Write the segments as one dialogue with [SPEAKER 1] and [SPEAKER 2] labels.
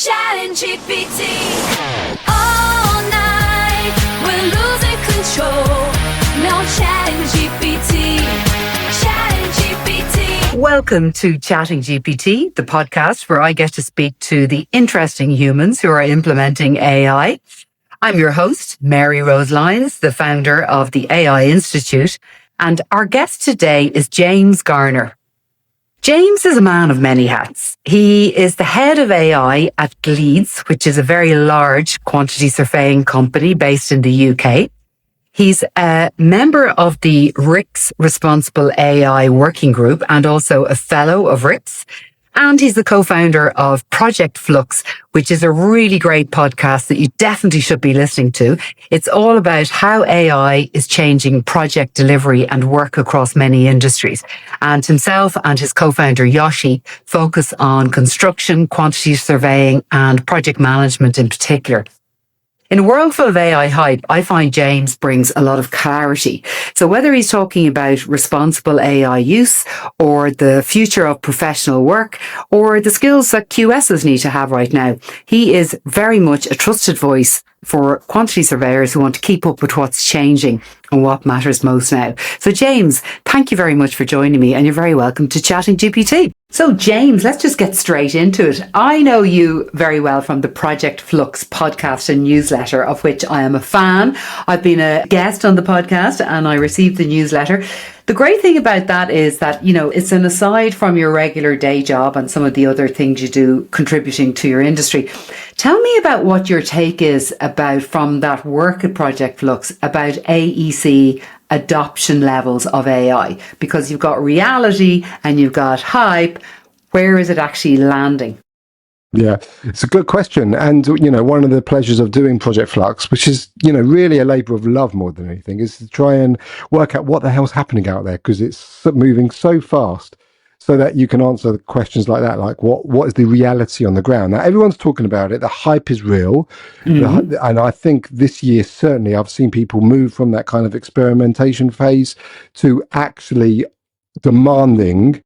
[SPEAKER 1] Chatting GPT all night, we're losing control. No chatting GPT, chatting GPT.
[SPEAKER 2] Welcome to Chatting GPT, the podcast where I get to speak to the interesting humans who are implementing AI. I'm your host, Maryrose Lyons, the founder of the AI Institute, and our guest today is James Garner. James is a man of many hats. He is the head of AI at Gleeds, which is a very large quantity surveying company based in the UK. He's a member of the RICS Responsible AI Working Group and also a fellow of RICS. And he's the co-founder of Project Flux, which is a really great podcast that you definitely should be listening to. It's all about how AI is changing project delivery and work across many industries. And himself and his co-founder Yoshi focus on construction, quantity surveying, and project management in particular. In a world full of AI hype, I find James brings a lot of clarity. So whether he's talking about responsible AI use or the future of professional work or the skills that QSs need to have right now, he is very much a trusted voice for quantity surveyors who want to keep up with what's changing and what matters most now. So James, thank you very much for joining me, and you're very welcome to Chatting GPT. So James, let's just get straight into it. I know you very well from the Project Flux podcast and newsletter, of which I am a fan. I've been a guest on the podcast and I received the newsletter. The great thing about that is that, you know, it's an aside from your regular day job and some of the other things you do contributing to your industry. Tell me about what your take is about, from that work at Project Flux, about AEC adoption levels of AI, because you've got reality and you've got hype. Where is it actually landing?
[SPEAKER 3] Yeah, it's a good question. And, you know, one of the pleasures of doing Project Flux, which is, you know, really a labour of love more than anything, is to try and work out what the hell's happening out there, because it's moving so fast, so that you can answer questions like that, like what is the reality on the ground? Now, everyone's talking about it. The hype is real. Mm-hmm. And I think this year, certainly, I've seen people move from that kind of experimentation phase to actually demanding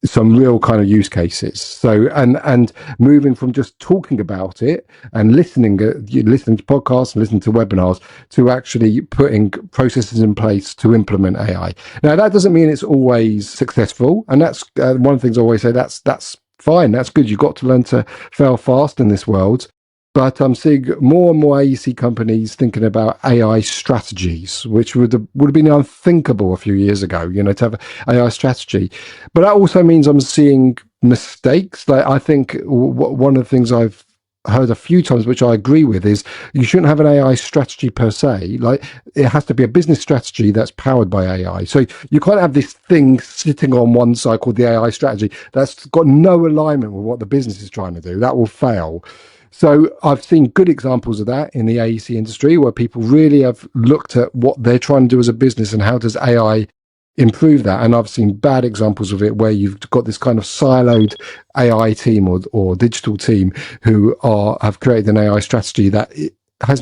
[SPEAKER 3] some real kind of use cases. So, and moving from just talking about it and listening to podcasts and listening to webinars to actually putting processes in place to implement AI. Now, that doesn't mean it's always successful. And that's one of the things I always say, that's fine. That's good. You've got to learn to fail fast in this world. But I'm seeing more and more AEC companies thinking about AI strategies, which would have been unthinkable a few years ago, you know, to have an AI strategy. But that also means I'm seeing mistakes. Like, I think one of the things I've heard a few times, which I agree with, is you shouldn't have an AI strategy per se. Like, it has to be a business strategy that's powered by AI. So you can't have this thing sitting on one side called the AI strategy that's got no alignment with what the business is trying to do. That will fail. So I've seen good examples of that in the AEC industry, where people really have looked at what they're trying to do as a business and how does AI improve that. And I've seen bad examples of it where you've got this kind of siloed AI team or digital team who have created an AI strategy that bears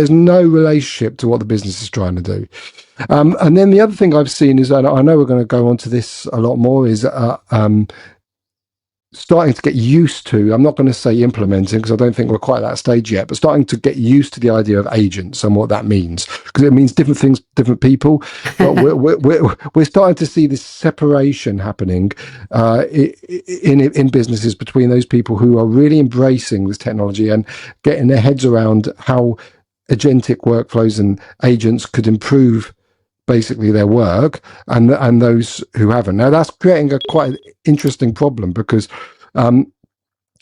[SPEAKER 3] no relationship to what the business is trying to do. And then the other thing I've seen is, and I know we're going to go on to this a lot more, is starting to get used to, I'm not going to say implementing, because I don't think we're quite at that stage yet, but starting to get used to the idea of agents and what that means, because it means different things, different people. But we're starting to see this separation happening in businesses between those people who are really embracing this technology and getting their heads around how agentic workflows and agents could improve basically their work, and those who haven't. Now, that's creating a quite interesting problem, because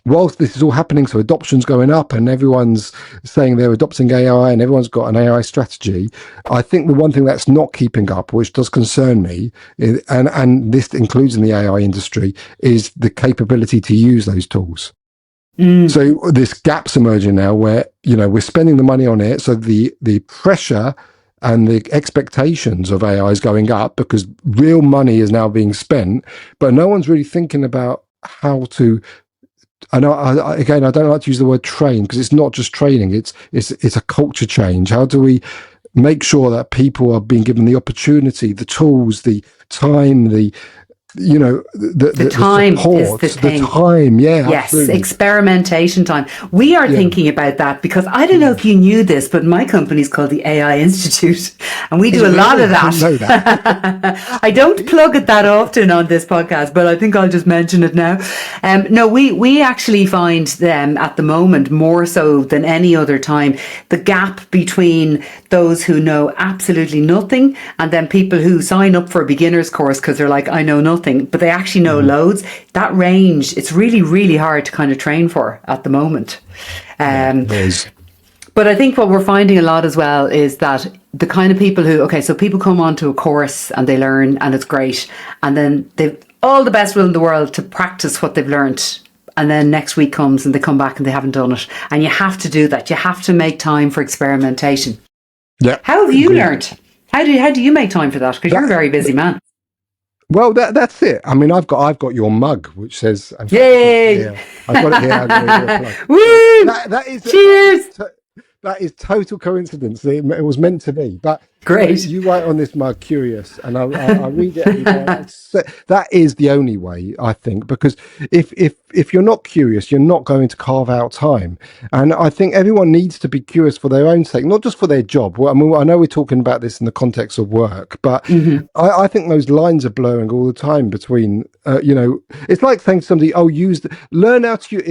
[SPEAKER 3] whilst this is all happening, so adoption's going up and everyone's saying they're adopting AI and everyone's got an AI strategy, I think the one thing that's not keeping up, which does concern me, and this includes in the AI industry, is the capability to use those tools. So this gap's emerging now where, you know, we're spending the money on it, so the pressure and the expectations of AI is going up because real money is now being spent, but no one's really thinking about how to. I don't like to use the word train, because it's not just training; it's a culture change. How do we make sure that people are being given the opportunity, the tools, the time, the
[SPEAKER 2] The time
[SPEAKER 3] the support,
[SPEAKER 2] is the thing.
[SPEAKER 3] time, yeah,
[SPEAKER 2] Yes,
[SPEAKER 3] absolutely.
[SPEAKER 2] experimentation time. We are thinking about that because I don't know if you knew this, but my company is called the AI Institute, and we do a lot of
[SPEAKER 3] I didn't know that.
[SPEAKER 2] that. I don't plug it that often on this podcast, but I think I'll just mention it now. No, we actually find them at the moment more so than any other time, the gap between those who know absolutely nothing and then people who sign up for a beginner's course because they're like, I know nothing, but they actually know loads. That range, it's really, really hard to kind of train for at the moment.
[SPEAKER 3] It is.
[SPEAKER 2] But I think what we're finding a lot as well is that the kind of people who, so people come onto a course and they learn and it's great. And then they've all the best will in the world to practice what they've learned. And then next week comes and they come back and they haven't done it. And you have to do that. You have to make time for experimentation.
[SPEAKER 3] Yeah.
[SPEAKER 2] How have you learned? How do you make time for that? Because you're a very busy man.
[SPEAKER 3] Well, that's it. I mean, I've got your mug, which says,
[SPEAKER 2] Yay!
[SPEAKER 3] I've got it here. I've got it here.
[SPEAKER 2] Woo!
[SPEAKER 3] That is
[SPEAKER 2] Cheers!
[SPEAKER 3] that is total coincidence. It was meant to be. But
[SPEAKER 2] great.
[SPEAKER 3] You write on this mug, curious, and I read it every day. That is the only way, I think, because if you're not curious, you're not going to carve out time. And I think everyone needs to be curious for their own sake, not just for their job. Well, I mean, I know we're talking about this in the context of work, but I think those lines are blurring all the time between, it's like saying to somebody, learn how to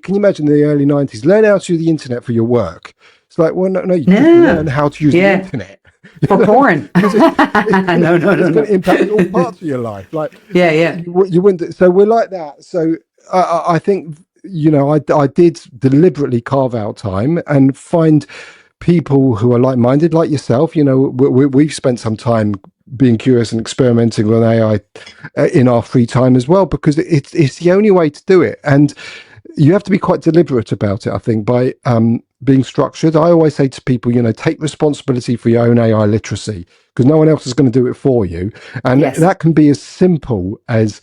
[SPEAKER 3] can you imagine in the early 90s, learn how to use the internet for your work. It's like, well, no, you can learn how to use the internet.
[SPEAKER 2] For porn.
[SPEAKER 3] It's
[SPEAKER 2] No.
[SPEAKER 3] going to impact all parts of your life. Like, you wouldn't. So we're like that. So I think, I did deliberately carve out time and find people who are like-minded, like yourself. We've spent some time being curious and experimenting with AI in our free time as well, because it's the only way to do it. And you have to be quite deliberate about it, I think, by being structured. I always say to people, take responsibility for your own AI literacy, because no one else is going to do it for you. And that can be as simple as,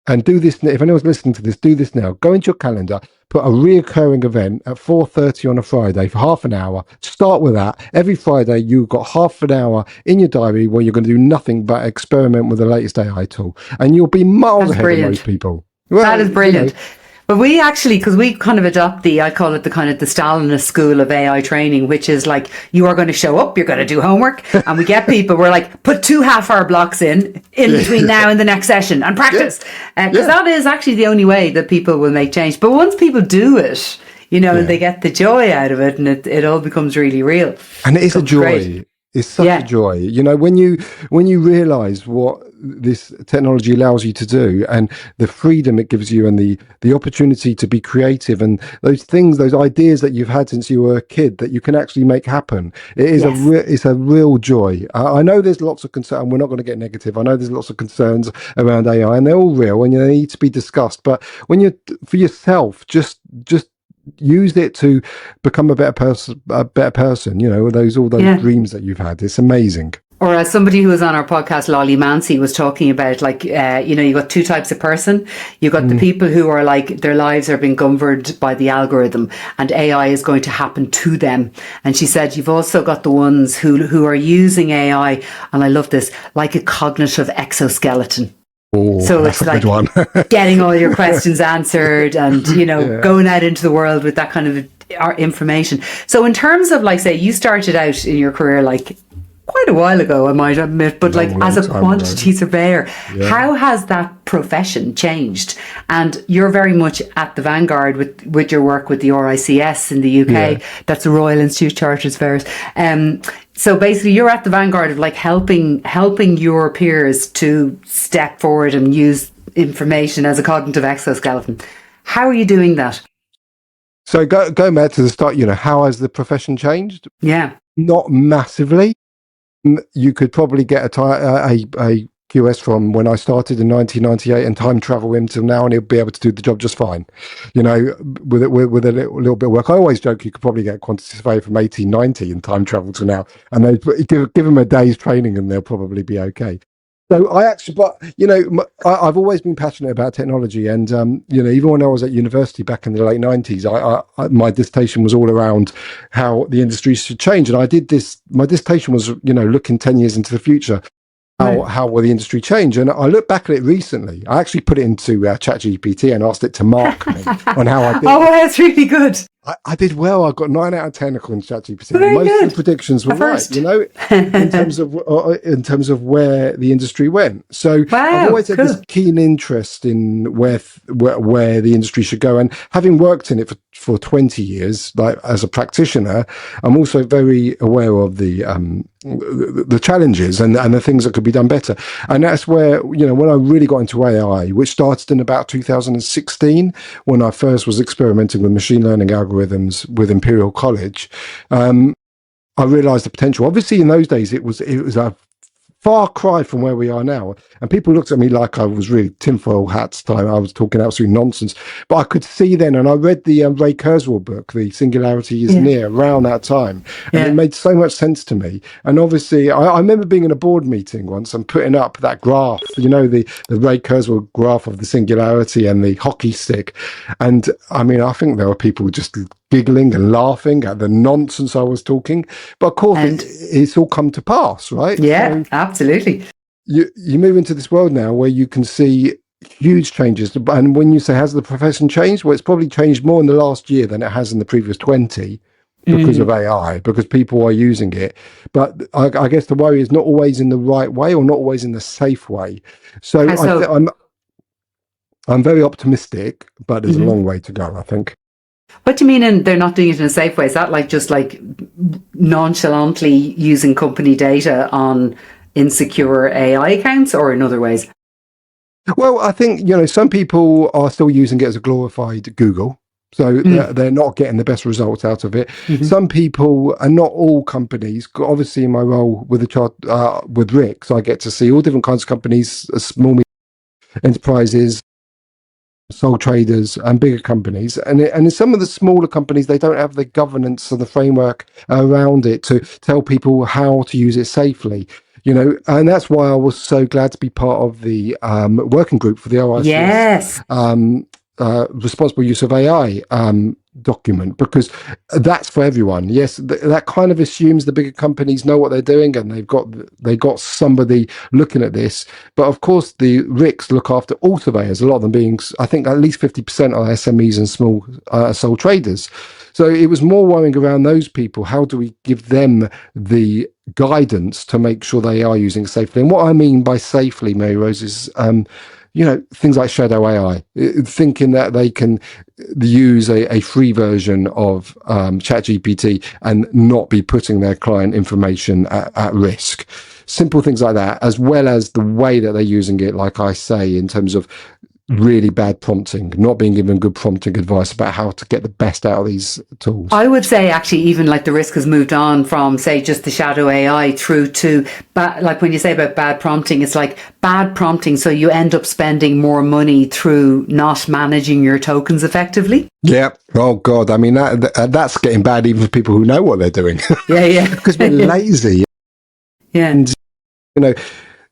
[SPEAKER 3] and do this, if anyone's listening to this, do this now. Go into your calendar, put a reoccurring event at 4:30 on a Friday for half an hour. Start with that. Every Friday, you've got half an hour in your diary where you're going to do nothing but experiment with the latest AI tool. And you'll be miles ahead of most people. Well,
[SPEAKER 2] that is brilliant. But we actually, because we kind of adopt I call it the kind of the Stalinist school of AI training, which is like, you are going to show up, you're going to do homework, and we get people, we're like, put 2 half-hour blocks in between now and the next session and practice. Because that is actually the only way that people will make change. But once people do it, and they get the joy out of it, and it all becomes really real.
[SPEAKER 3] And it is a joy. Great. It's such a joy, when you realize what this technology allows you to do, and the freedom it gives you, and the opportunity to be creative, and those things, those ideas that you've had since you were a kid that you can actually make happen. It is it's a real joy. I know there's lots of concern, and we're not going to get negative. I know there's lots of concerns around AI, and they're all real, and they need to be discussed. But when you're for yourself, just use it to become a better person, all those dreams that you've had. It's amazing.
[SPEAKER 2] Or as somebody who was on our podcast, Lolly Mancy, was talking about, like, you got 2 types of person. You got the people who are like, their lives are being governed by the algorithm and AI is going to happen to them. And she said, you've also got the ones who are using AI, and I love this, like a cognitive exoskeleton.
[SPEAKER 3] Oh,
[SPEAKER 2] so it's like getting all your questions answered and, going out into the world with that kind of information. So in terms of, like, say, you started out in your career, like, quite a while ago, I might admit, but like as a quantity surveyor, how has that profession changed? And you're very much at the vanguard with your work with the RICS in the UK. That's the Royal Institute of Chartered Surveyors. So basically, you're at the vanguard of like helping your peers to step forward and use information as a cognitive exoskeleton. How are you doing that?
[SPEAKER 3] So going back to the start, how has the profession changed?
[SPEAKER 2] Yeah,
[SPEAKER 3] not massively. You could probably get a QS from when I started in 1998 and time travel him till now, and he'll be able to do the job just fine. With a little bit of work. I always joke you could probably get a quantity surveyor from 1890 and time travel to now, and they give them a day's training and they'll probably be okay. So I've always been passionate about technology, and even when I was at university back in the late 90s, I my dissertation was all around how the industry should change, and I did this. My dissertation was looking 10 years into the future, how will the industry change? And I look back at it recently. I actually put it into ChatGPT and asked it to mark me on how I did.
[SPEAKER 2] Oh, that's really good.
[SPEAKER 3] I did well. I got 9 out of 10 according to ChatGPT.
[SPEAKER 2] Very
[SPEAKER 3] Most
[SPEAKER 2] good.
[SPEAKER 3] of the predictions were right,
[SPEAKER 2] First.
[SPEAKER 3] in terms of where the industry went. So
[SPEAKER 2] Wow,
[SPEAKER 3] I've always had
[SPEAKER 2] cool.
[SPEAKER 3] this keen interest in where the industry should go. And having worked in it for 20 years, like as a practitioner, I'm also very aware of the challenges and the things that could be done better. And that's where, when I really got into AI, which started in about 2016, when I first was experimenting with machine learning algorithms with Imperial College, I realized the potential. Obviously, in those days, it was a far cry from where we are now. And people looked at me like I was really tinfoil hats time. I was talking absolute nonsense. But I could see then, and I read the Ray Kurzweil book, The Singularity is Near, around that time. And it made so much sense to me. And obviously, I remember being in a board meeting once and putting up that graph, the Ray Kurzweil graph of the singularity and the hockey stick. And I mean, I think there were people just giggling and laughing at the nonsense I was talking. But of course, it's all come to pass, right?
[SPEAKER 2] Yeah, so absolutely.
[SPEAKER 3] You move into this world now where you can see huge changes. And when you say, has the profession changed? Well, it's probably changed more in the last year than it has in the previous 20 because of AI, because people are using it. But I guess the worry is not always in the right way or not always in the safe way. So I'm very optimistic, but there's a long way to go, I think.
[SPEAKER 2] What do you mean they're not doing it in a safe way? Is that just nonchalantly using company data on insecure AI accounts, or in other ways?
[SPEAKER 3] Well, I think, some people are still using it as a glorified Google. So they're not getting the best results out of it. Some people, and not all companies, obviously in my role with with RICS, I get to see all different kinds of companies, small enterprises, sole traders and bigger companies, and in some of the smaller companies, they don't have the governance or the framework around it to tell people how to use it safely. And that's why I was so glad to be part of the working group for the RICS responsible use of AI document, because that's for everyone. Yes, that kind of assumes the bigger companies know what they're doing and they've got somebody looking at this. But of course, the RICS look after all surveyors, a lot of them being, I think, at least 50% are SMEs and small sole traders. So it was more worrying around those people. How do we give them the guidance to make sure they are using safely? And what I mean by safely, Maryrose, is things like shadow AI, thinking that they can use a free version of ChatGPT and not be putting their client information at risk. Simple things like that, as well as the way that they're using it, like I say, in terms of really bad prompting, not being given good prompting advice about how to get the best out of these tools.
[SPEAKER 2] I would say actually even the risk has moved on from, say, just the shadow AI through to when you say about bad prompting, it's like bad prompting, so you end up spending more money through not managing your tokens effectively.
[SPEAKER 3] Yeah. Oh God. I mean, that's getting bad even for people who know what they're doing.
[SPEAKER 2] Yeah.
[SPEAKER 3] Because we're lazy.
[SPEAKER 2] Yeah.
[SPEAKER 3] And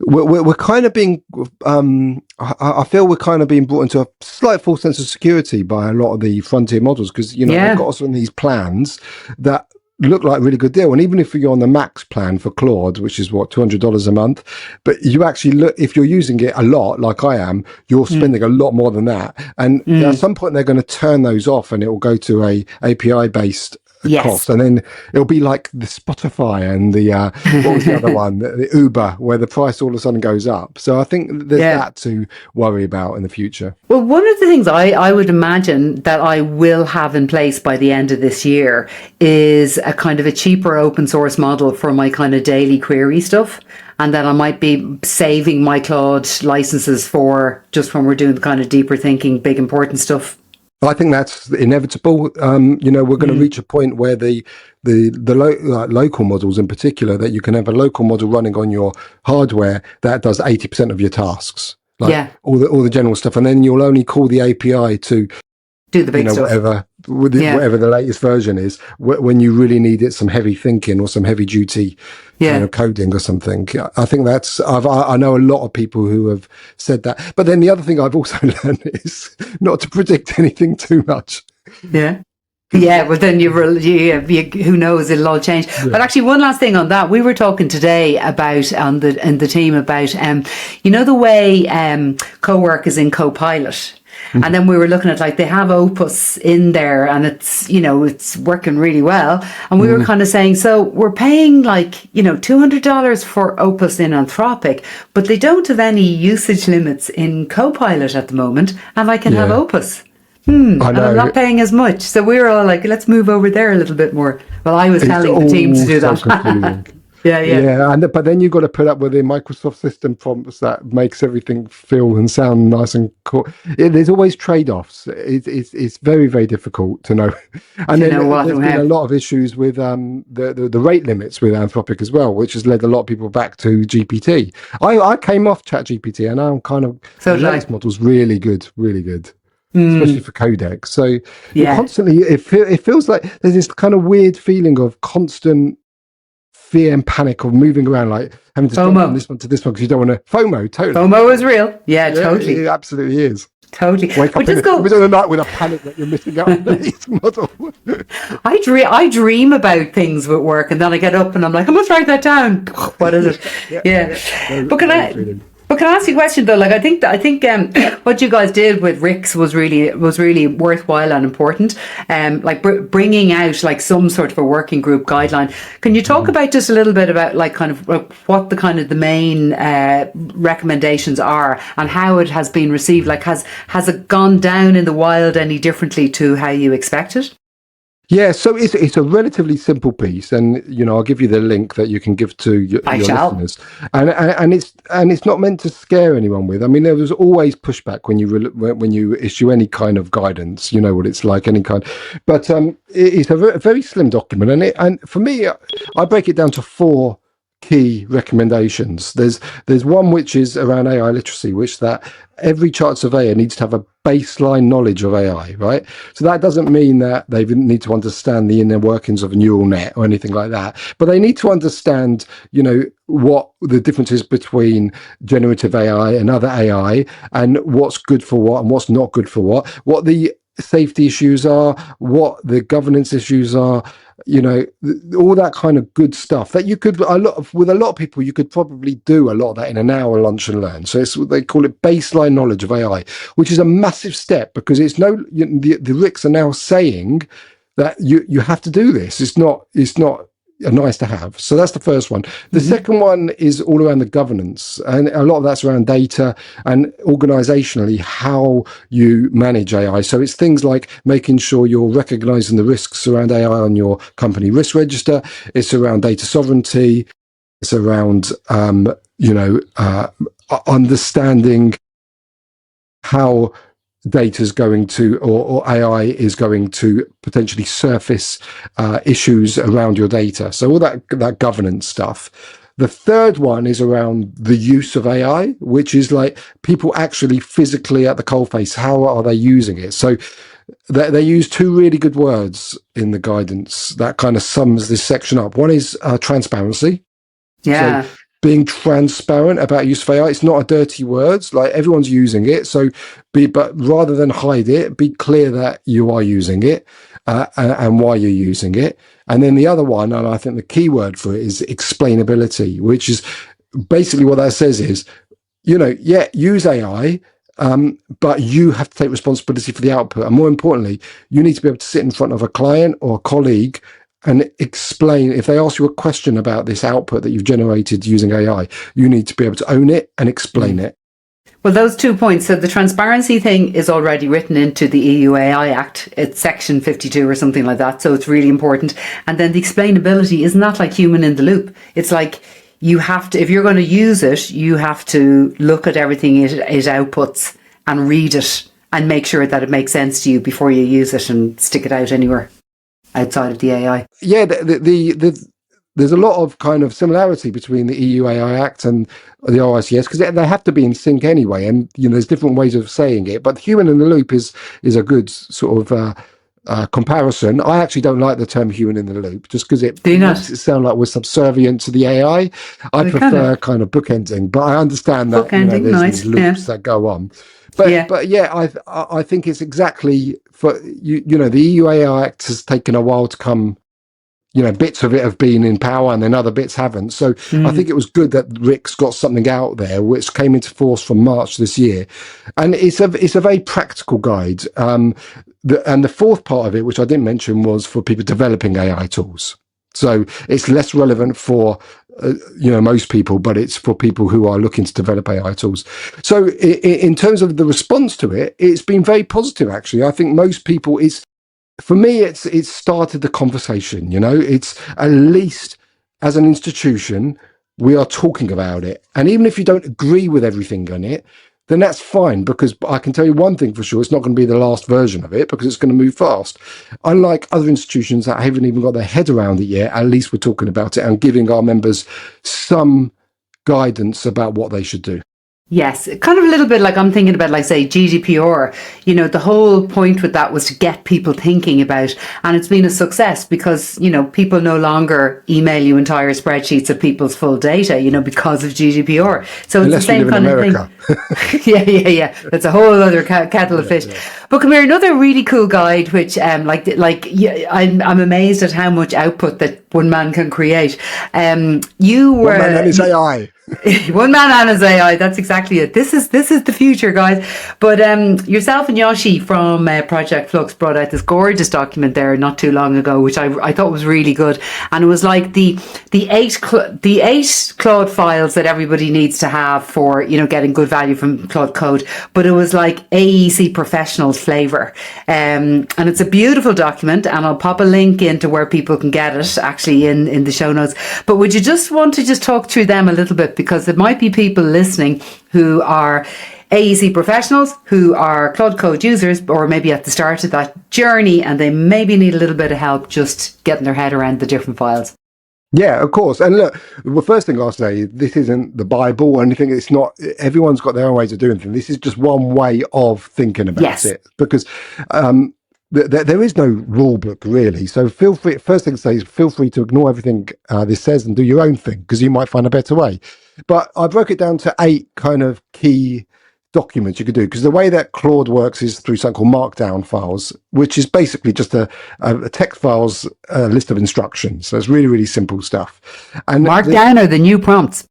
[SPEAKER 3] we're kind of being, I feel we're kind of being brought into a slight false sense of security by a lot of the frontier models, because, they've got us on these plans that look like a really good deal. And even if you're on the max plan for Claude, which is $200 a month, but you actually look, if you're using it a lot, like I am, you're spending a lot more than that. And at some point they're going to turn those off and it will go to a API based cost, and then it'll be like the Spotify and the what was the other one, the Uber, where the price all of a sudden goes up. So I think there's that to worry about in the future.
[SPEAKER 2] Well, one of the things I would imagine that I will have in place by the end of this year is a kind of a cheaper open source model for my kind of daily query stuff, and that I might be saving my Claude licenses for just when we're doing the kind of deeper thinking, big important stuff.
[SPEAKER 3] I think that's inevitable. We're going to reach a point where the local models in particular, that you can have a local model running on your hardware that does 80% of your tasks, all the general stuff, and then you'll only call the API to
[SPEAKER 2] do the big stuff,
[SPEAKER 3] whatever the latest version is, when you really need it, some heavy thinking or some heavy duty kind of coding or something. I think I know a lot of people who have said that. But then the other thing I've also learned is not to predict anything too much.
[SPEAKER 2] Yeah. Yeah, but then who knows? It'll all change.
[SPEAKER 3] Yeah.
[SPEAKER 2] But actually, one last thing on that, we were talking today about in the team about the way co-work is in Copilot. And then we were looking at like they have Opus in there and it's working really well. And we were kind of saying, so we're paying like, $200 for Opus in Anthropic, but they don't have any usage limits in Copilot at the moment. And I can have Opus.
[SPEAKER 3] I
[SPEAKER 2] And
[SPEAKER 3] know.
[SPEAKER 2] I'm not paying as much. So we were all like, let's move over there a little bit more. Well, I was telling the team to do
[SPEAKER 3] so
[SPEAKER 2] that.
[SPEAKER 3] confusing.
[SPEAKER 2] Yeah.
[SPEAKER 3] But then you've got to put up with the Microsoft system prompts that makes everything feel and sound nice and cool. There's always trade-offs. It's very, very difficult to know. And then there's been a lot of issues with the rate limits with Anthropic as well, which has led a lot of people back to GPT. I came off ChatGPT, and I'm kind of the latest model's really good, especially for codec. So constantly, it feels like there's this kind of weird feeling of constant fear and panic of moving around, like having to jump from this one to this one because you don't want to FOMO. Totally,
[SPEAKER 2] FOMO is real. Yeah, totally.
[SPEAKER 3] It absolutely is.
[SPEAKER 2] Totally.
[SPEAKER 3] Wake up in the middle of the night with a panic that you're missing out on this model.
[SPEAKER 2] I dream about things with work, and then I get up and I'm like, I must write that down. What is it? Yeah. But can I ask you a question though? Like I think what you guys did with RICS was really worthwhile and important. Like bringing out like some sort of a working group guideline. Can you talk about just a little bit about like kind of what the main recommendations are and how it has been received? Like has it gone down in the wild any differently to how you expected?
[SPEAKER 3] Yeah, so it's a relatively simple piece, and I'll give you the link that you can give to your listeners. And it's not meant to scare anyone with. I mean, there was always pushback when you issue any kind of guidance. You know what it's like, any kind. But it's a very slim document, and for me, I break it down to 4 key recommendations. There's one which is around AI literacy, which that every chart surveyor needs to have a baseline knowledge of AI, right? So that doesn't mean that they need to understand the inner workings of a neural net or anything like that, but they need to understand, what the difference is between generative AI and other AI, and what's good for what and what's not good for what the safety issues are, what the governance issues are, all that kind of good stuff that you could with a lot of people you could probably do a lot of that in an hour lunch and learn. So it's what they call it baseline knowledge of AI, which is a massive step because the RICS are now saying that you have to do this. It's not nice to have. So that's the first one. The second one is all around the governance, and a lot of that's around data and organizationally how you manage AI. So it's things like making sure you're recognizing the risks around AI on your company risk register. It's around data sovereignty. It's around understanding how data is going to, or AI is going to potentially surface issues around your data. So all that governance stuff. The third one is around the use of AI, which is like people actually physically at the coalface. How are they using it? So they use 2 really good words in the guidance that kind of sums this section up. One is transparency.
[SPEAKER 2] Yeah.
[SPEAKER 3] So being transparent about use of AI. It's not a dirty word, like everyone's using it. So but rather than hide it, be clear that you are using it and why you're using it. And then the other one, and I think the key word for it is explainability, which is basically what that says is, use AI, but you have to take responsibility for the output. And more importantly, you need to be able to sit in front of a client or a colleague and explain. If they ask you a question about this output that you've generated using AI, you need to be able to own it and explain it.
[SPEAKER 2] Well, those 2 points. So the transparency thing is already written into the EU AI Act. It's section 52 or something like that. So it's really important. And then the explainability is not like human in the loop. It's like you have to, if you're going to use it, you have to look at everything it outputs and read it and make sure that it makes sense to you before you use it and stick it out anywhere outside of the AI.
[SPEAKER 3] Yeah, there's a lot of kind of similarity between the EU AI Act and the RICS because they have to be in sync anyway. And there's different ways of saying it, but human in the loop is a good sort of comparison. I actually don't like the term human in the loop just because it makes it sound like we're subservient to the AI. I prefer kind of bookending, but I understand that there's these loops that go on.
[SPEAKER 2] Yeah.
[SPEAKER 3] But yeah, I think it's exactly for you know, the EU AI Act has taken a while to come. You know, bits of it have been in power and then other bits haven't. So I think it was good that RICS got something out there which came into force from March this year. And it's a very practical guide. And the fourth part of it, which I didn't mention, was for people developing AI tools. So it's less relevant for most people, but it's for people who are looking to develop AI tools. So in terms of the response to it, it's been very positive, actually. I think most people, for me, it's started the conversation. It's at least as an institution, we are talking about it. And even if you don't agree with everything on it, then that's fine, because I can tell you one thing for sure, it's not going to be the last version of it, because it's going to move fast. Unlike other institutions that haven't even got their head around it yet, at least we're talking about it and giving our members some guidance about what they should do.
[SPEAKER 2] Yes, kind of a little bit like I'm thinking about, like, say, GDPR. The whole point with that was to get people thinking about, and it's been a success because, people no longer email you entire spreadsheets of people's full data, because of GDPR. So
[SPEAKER 3] Unless
[SPEAKER 2] it's the same kind of thing. Yeah. That's a whole other kettle of fish. But come here, another really cool guide, which, I'm amazed at how much output that one man can create.
[SPEAKER 3] One man and his AI.
[SPEAKER 2] One man and his AI. That's exactly it. This is the future, guys. But yourself and Yoshi from Project Flux brought out this gorgeous document there not too long ago, which I thought was really good. And it was like the eight Claude files that everybody needs to have for getting good value from Claude Code. But it was like AEC professionals flavor, and it's a beautiful document. And I'll pop a link into where people can get it actually in the show notes. But would you just want to just talk through them a little bit? Because there might be people listening who are AEC professionals, who are Claude Code users, or maybe at the start of that journey, and they maybe need a little bit of help just getting their head around the different files.
[SPEAKER 3] Yeah, of course. And look, the first thing I'll say, this isn't the Bible or anything. It's not, everyone's got their own ways of doing things. This is just one way of thinking about it, because there is no rule book really. So feel free, first thing to say is feel free to ignore everything this says and do your own thing, because you might find a better way. But I broke it down to 8 kind of key documents you could do, because the way that Claude works is through something called markdown files, which is basically just a text files list of instructions. So it's really, really simple stuff. And
[SPEAKER 2] Markdown are the new prompts.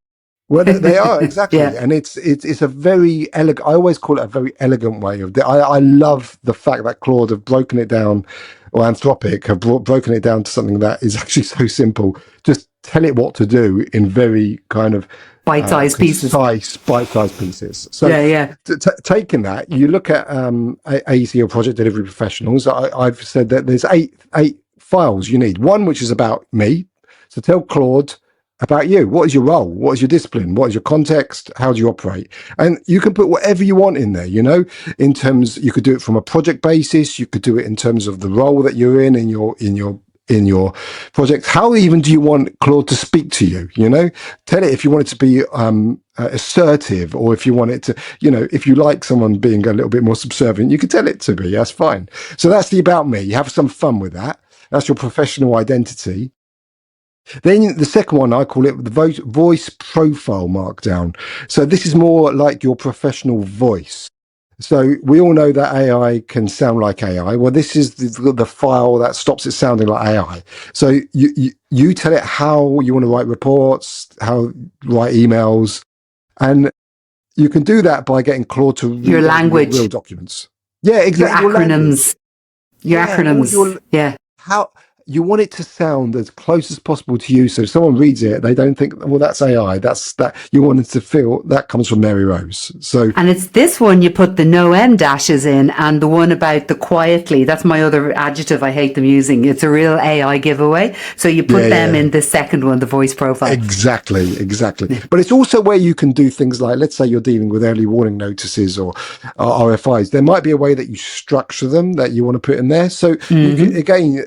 [SPEAKER 3] Well, they are, exactly.
[SPEAKER 2] Yeah.
[SPEAKER 3] And it's a very elegant, I always call it a very elegant way of I love the fact that Claude have broken it down, or Anthropic have broken it down to something that is actually so simple. Just tell it what to do in very kind of
[SPEAKER 2] bite-sized pieces.
[SPEAKER 3] Bite-sized pieces. So taking that, you look at AEC or project delivery professionals. I've said that there's eight files you need. One which is about me. So tell Claude about you. What is your role? What is your discipline? What is your context? How do you operate? And you can put whatever you want in there, in terms, you could do it from a project basis. You could do it in terms of the role that you're in your project. How even do you want Claude to speak to you? Tell it if you want it to be assertive, or if you want it to, if you like someone being a little bit more subservient, you can tell it to be. That's fine. So that's the about me. You have some fun with that. That's your professional identity. Then the second one, I call it the voice profile markdown. So this is more like your professional voice. So we all know that AI can sound like AI. Well, this is the file that stops it sounding like AI. So you tell it how you want to write reports, how to write emails, and you can do that by getting Claude to read
[SPEAKER 2] your language,
[SPEAKER 3] real documents. Yeah, exactly.
[SPEAKER 2] Your acronyms. Yeah.
[SPEAKER 3] How you want it to sound as close as possible to you, so if someone reads it, they don't think, well, that's AI. That's that. You want it to feel that comes from Maryrose. So,
[SPEAKER 2] and it's this one you put the no end dashes in, and the one about the quietly. That's my other adjective I hate them using. It's a real AI giveaway. So you put them in the second one, the voice profile.
[SPEAKER 3] Exactly. But it's also where you can do things like, let's say you're dealing with early warning notices or RFIs. There might be a way that you structure them that you want to put in there. So again,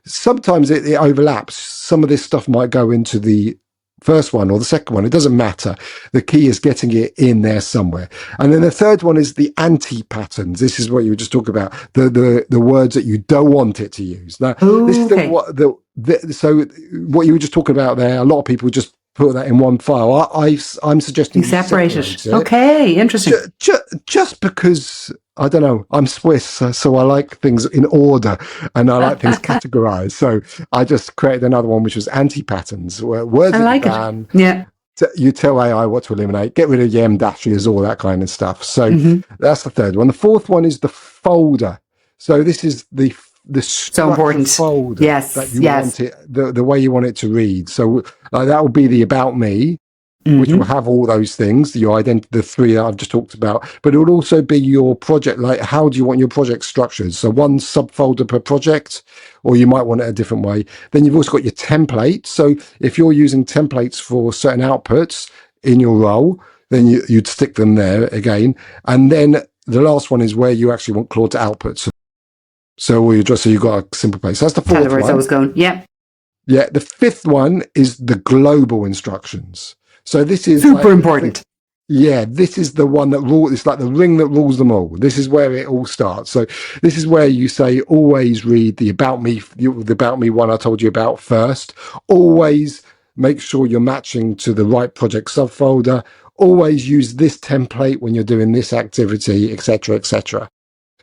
[SPEAKER 3] sometimes it overlaps. Some of this stuff might go into the first one or the second one, it doesn't matter. The key is getting it in there somewhere. And then the third one is the anti-patterns. This is what you were just talking about, the words that you don't want it to use. Now, this is so what you were just talking about there. A lot of people just put that in one file. I'm suggesting
[SPEAKER 2] you separate it. Okay, interesting.
[SPEAKER 3] Just because, I don't know, I'm Swiss, so I like things in order and I like things categorized. So I just created another one, which was anti-patterns, where words that you ban.
[SPEAKER 2] Yeah.
[SPEAKER 3] You tell AI what to eliminate, get rid of the dashes, all that kind of stuff. So that's the third one. The fourth one is the folder. So this is the
[SPEAKER 2] so important
[SPEAKER 3] folder that you want it, the way you want it to read. So that will be the about me, which will have all those things, the three that I've just talked about, but it will also be your project, like how do you want your project structured? So one subfolder per project, or you might want it a different way. Then you've also got your templates. So if you're using templates for certain outputs in your role, then you'd stick them there again. And then the last one is where you actually want Claude to output. So you've got a simple place. That's the fourth one.
[SPEAKER 2] I was going. Yeah.
[SPEAKER 3] Yeah. The fifth one is the global instructions. So this is
[SPEAKER 2] super important.
[SPEAKER 3] Yeah, this is the one that rules. It's like the ring that rules them all. This is where it all starts. So this is where you say, always read the about me one I told you about first. Always make sure you're matching to the right project subfolder. Always use this template when you're doing this activity, etc., etc.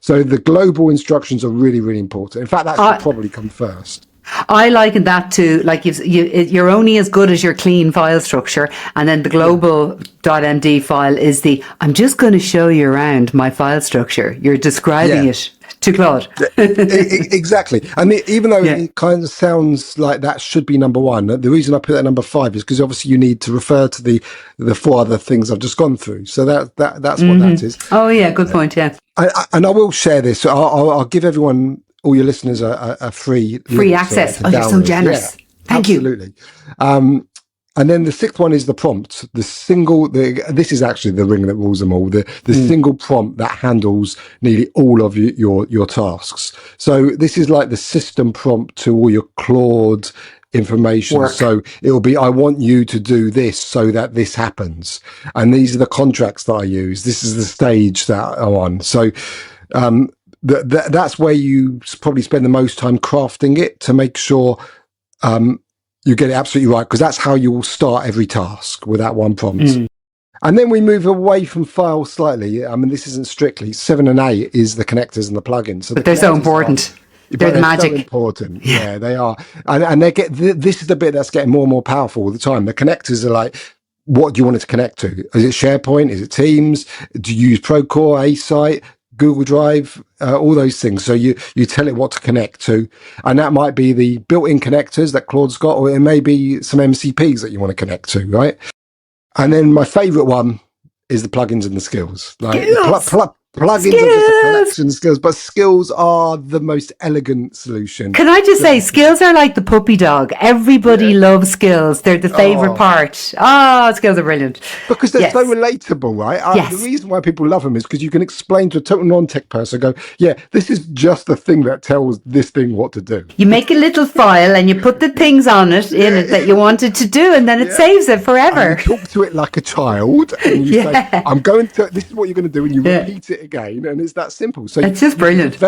[SPEAKER 3] So the global instructions are really, really important. In fact, that should probably come first.
[SPEAKER 2] I liken that to, like, you're only as good as your clean file structure, and then the global.md file is I'm just going to show you around my file structure. You're describing it to Claude.
[SPEAKER 3] Exactly. And even though it kind of sounds like that should be number one, the reason I put that number 5 is because obviously you need to refer to the 4 other things I've just gone through. So that's what that is.
[SPEAKER 2] Oh, yeah. Good point. Yeah.
[SPEAKER 3] And I will share this. So I'll give everyone, all your listeners, a free
[SPEAKER 2] access. Oh, you're so generous. Thank you.
[SPEAKER 3] Absolutely. And then the sixth one is the prompt. This is actually the ring that rules them all. The single prompt that handles nearly all of your tasks. So this is like the system prompt to all your Claude information.
[SPEAKER 2] Work. So
[SPEAKER 3] it will be, I want you to do this so that this happens. And these are the contracts that I use. This is the stage that I'm on. So, that's where you probably spend the most time crafting it to make sure you get it absolutely right, because that's how you will start every task with that one prompt. And then we move away from files slightly. I mean, this isn't strictly 7 and 8 is the connectors and the plugins. So
[SPEAKER 2] but they're so important. They're the magic.
[SPEAKER 3] So important. Yeah, they are. And this is the bit that's getting more and more powerful all the time. The connectors are like, what do you want it to connect to? Is it SharePoint? Is it Teams? Do you use Procore, A-Site, Google Drive, all those things? So you tell it what to connect to, and that might be the built-in connectors that Claude's got, or it may be some MCPs that you want to connect to, right? And then my favorite one is the plugins and the skills. Like plugins are just a collection of skills, but skills are the most elegant solution.
[SPEAKER 2] Can I just say, skills are like the puppy dog. Everybody loves skills. They're the favorite part. Skills are brilliant.
[SPEAKER 3] Because they're so relatable, right? The reason why people love them is because you can explain to a total non-tech person, go, this is just the thing that tells this thing what to do. You
[SPEAKER 2] make a little file and you put the things on it, in it that you wanted to do, and then it saves it forever.
[SPEAKER 3] And you talk to it like a child, and you say, this is what you're going to do, and you repeat it again, and it's that simple. So
[SPEAKER 2] it's just brilliant.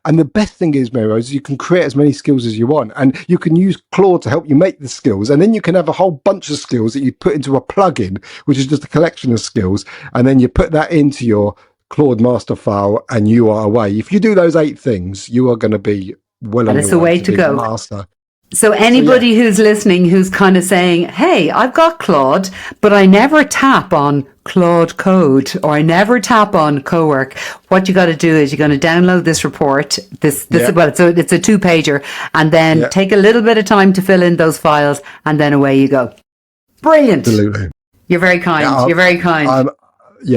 [SPEAKER 3] And the best thing is, Maryrose, you can create as many skills as you want, and you can use Claude to help you make the skills, and then you can have a whole bunch of skills that you put into a plugin, which is just a collection of skills, and then you put that into your Claude master file, and you are away. If you do those 8 things, you are going to be well on your way.
[SPEAKER 2] And it's the way to go.
[SPEAKER 3] Master.
[SPEAKER 2] So anybody who's listening who's kind of saying, hey, I've got Claude, but I never tap on Claude Code, or I never tap on Cowork, what you got to do is you're going to download this report, it's a 2-pager, and then take a little bit of time to fill in those files, and then away you go. Brilliant.
[SPEAKER 3] Absolutely.
[SPEAKER 2] You're very kind. You're very kind.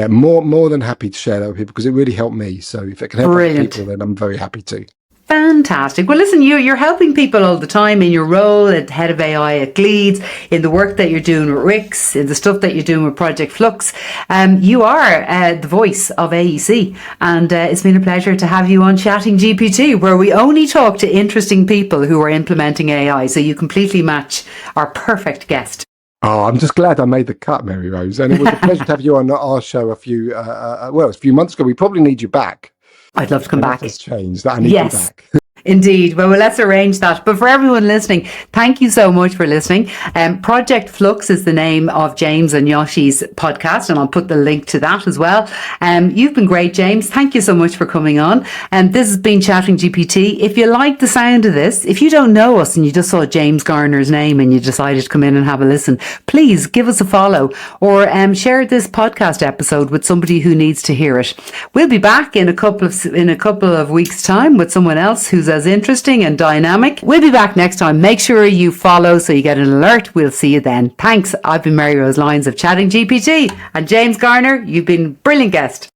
[SPEAKER 3] More than happy to share that with people, because it really helped me. So if it can help other people, then I'm very happy to.
[SPEAKER 2] Fantastic. Well, listen, you're helping people all the time in your role as head of AI at Gleeds, in the work that you're doing with RICS, in the stuff that you're doing with Project Flux. You are the voice of AEC, and it's been a pleasure to have you on Chatting GPT, where we only talk to interesting people who are implementing AI. So you completely match our perfect guest.
[SPEAKER 3] Oh, I'm just glad I made the cut, Maryrose, and it was a pleasure to have you on our show a few months ago. We probably need you back.
[SPEAKER 2] I'd love to come back.
[SPEAKER 3] Has changed. That I need you
[SPEAKER 2] Yes.
[SPEAKER 3] back.
[SPEAKER 2] Indeed. Well, let's arrange that. But for everyone listening, thank you so much for listening. Project Flux is the name of James and Yoshi's podcast, and I'll put the link to that as well. You've been great, James. Thank you so much for coming on. And this has been Chatting GPT. If you like the sound of this, if you don't know us and you just saw James Garner's name and you decided to come in and have a listen, please give us a follow or share this podcast episode with somebody who needs to hear it. We'll be back in a couple of weeks' time with someone else who's as interesting and dynamic. We'll be back next time. Make sure you follow so you get an alert. We'll see you then. Thanks. I've been Maryrose Lyons of Chatting GPT, and James Garner, you've been a brilliant guest.